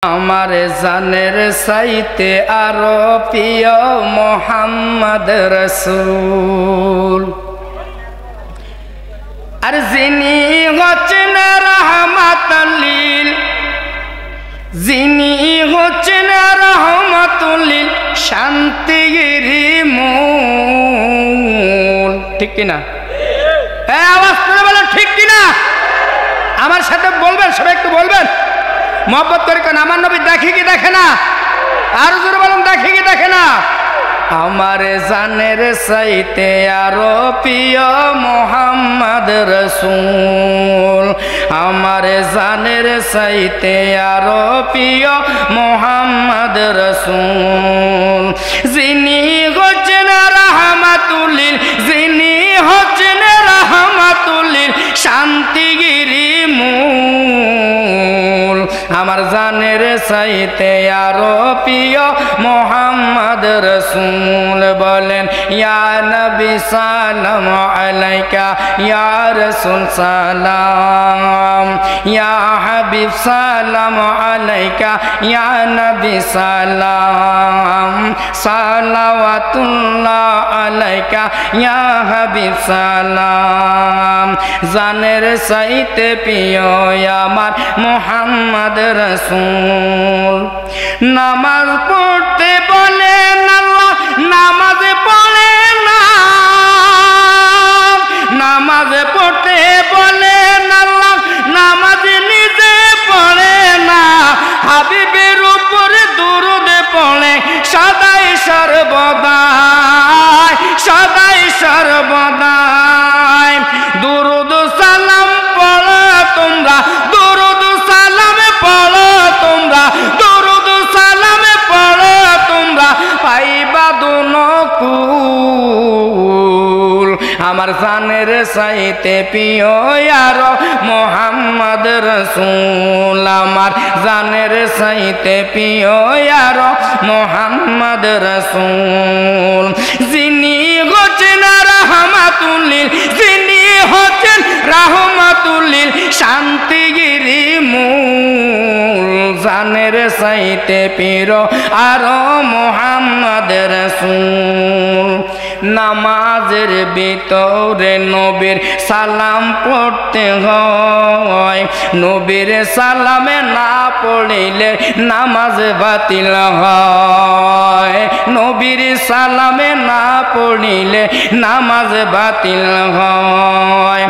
আমার জানের সাইতে আরো প্রিয় মোহাম্মদ রাসূল আর যিনি হচ্ছেন রাহমাতুল লিল যিনি হচ্ছেন রাহমাতুল লিল শান্তির মূল ঠিক কি না আওয়াজ করে বলেন ঠিক কি না আমার সাথে বলবেন সবাই একটু বলবেন मोहब्बत करे कौन আমার নবী দেখে কি দেখে না আর জোরে বলুন দেখে কি দেখে না আমার জানের সাইতে আরো প্রিয় মোহাম্মদ রাসূল আমার জানের সাইতে আরো প্রিয় মোহাম্মদ রাসূল যিনি হচ্ছেন রাহমাতুল লিল যিনি হচ্ছেন রাহমাতুল লিল শান্তির মূল আমার জানের সাইতে আরো প্রিয় মোহাম্মদ রাসূল বলেন ইয়া নবী সালাম আলাইকা ইয়া রাসূল সালাম ইয়া হাবিব সালাম আলাইকা ইয়া নবী সালাম সালাওয়াতুল্লাহ আলাইকা ইয়া হাবিব সালাম জানের সাইতে প্রিয় আমার মোহাম্মদ রাসূল নামাজ পড়তে বলেন আল্লাহ নামাজ পড়ে না নামাজ পড়তে বলেন আল্লাহ নামাজ নিজে পড়ে না হাবিবের উপরে দুরূদ পড়ে সদাই সর্বদাই সদাই সর্বদাই দুরূদ সালাম পড়ো তোমরা দুরূদ সালাম পড়ো তোমরা দুরূদ সালাম পড়ো তোমরা পাইবা দুনকুল আমার জানের সাইতে প্রিয় আর মোহাম্মদ রাসূল আমার জানের সাইতে প্রিয় আর মোহাম্মদ রাসূল যিনি হচ্ছেন রাহমাতুল লিল যিনি হচ্ছেন রাহমাতুল লিল শান্তির মূল জানের সাইতে প্রিয় আর মোহাম্মদ রাসূল নামাজের ভিতরে নবীর সালাম পড়তে হয় নবীর সালামে না পড়িলে নামাজ বাতিল হয় নবীর সালামে না পড়িলে নামাজ বাতিল হয়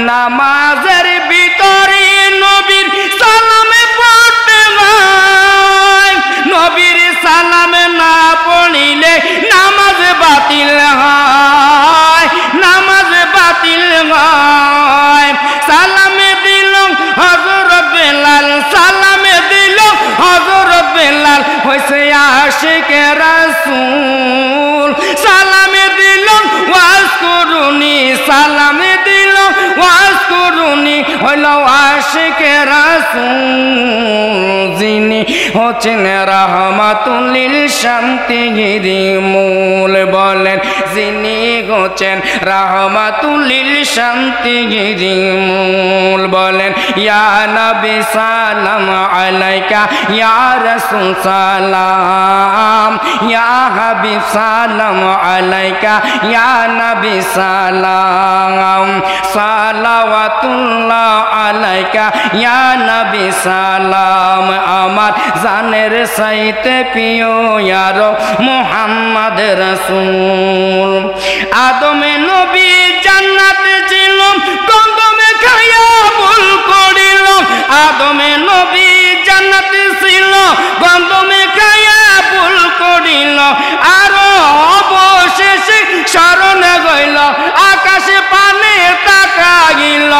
নামাজের ভিতরে নবীর সালামে পড়তে হয় নবীর সালামে না পড়িলে নামাজ বাতিল হয় নামাজ বাতিল হয় সালামে দিল হযরত বেলাল সালামে দিল হযরত বেলাল হইছে আশিকে রাসূল সালামে দিল ওয়াজ করুনি সালামে দিল ওয়াজ করুনি হইল আশিকে রাসূল যিনি হচ্ছেন রাহমাতুল লিল শান্তির মূল বলেন যিনি হচ্ছেন রাহমাতুল লিল শান্তির মূল বলেন ইয়া নবী সালাম আলাইকা ইয়া রাসূল সালাম ইয়া হাবিব সালাম আলাইকা ইয়া নবী সালাম সালাওয়াতুল্লাহ আলাইকা ইয়া নবী সালাম আমার জানের সাইতে প্রিয় আর মোহাম্মদ রাসূল আদমে নবী জান্নাতে ছিল গন্ধমে খাইয়া ভুল করিল আদমে নবী জান্নাতে ছিল গন্ধমে খাইয়া ভুল করিল আর অবশেষে শরণে গইল আকাশে পানে তাকাইল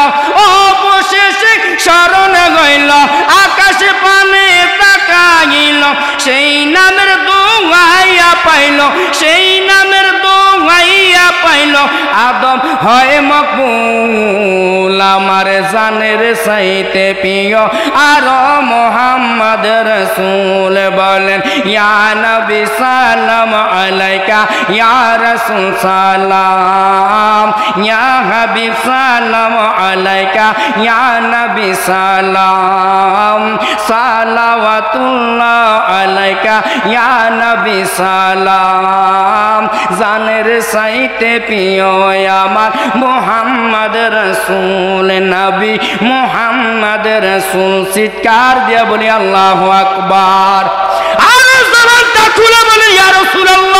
অবশেষে শরণে গইল আকাশে পানে তাকাইল সেই নামের দোয়াইয়া পাইল সেই নামের দোয়াইয়া পাইল আদম হয় মকবুল আমার জানের চাইতে প্রিয় আর মুহাম্মদ রাসূল বলেন ইয়া নবী সালাম আলাইকা ইয়া রাসূল সালাম ইয়া হাবিব সালাম আলাইকা ইয়া নবী সালাম সালাওয়াতুল্লাহ আলাইকা ইয়া নবী সালাম জানের চাইতে প্রিয় আমার মুহাম্মদ রাসূল নবী মুহাম্মদ রাসূল চিৎকার দিয়ে বলি আল্লাহু আকবার আর জবানটা খুলে বলি ইয়া রাসূলুল্লাহ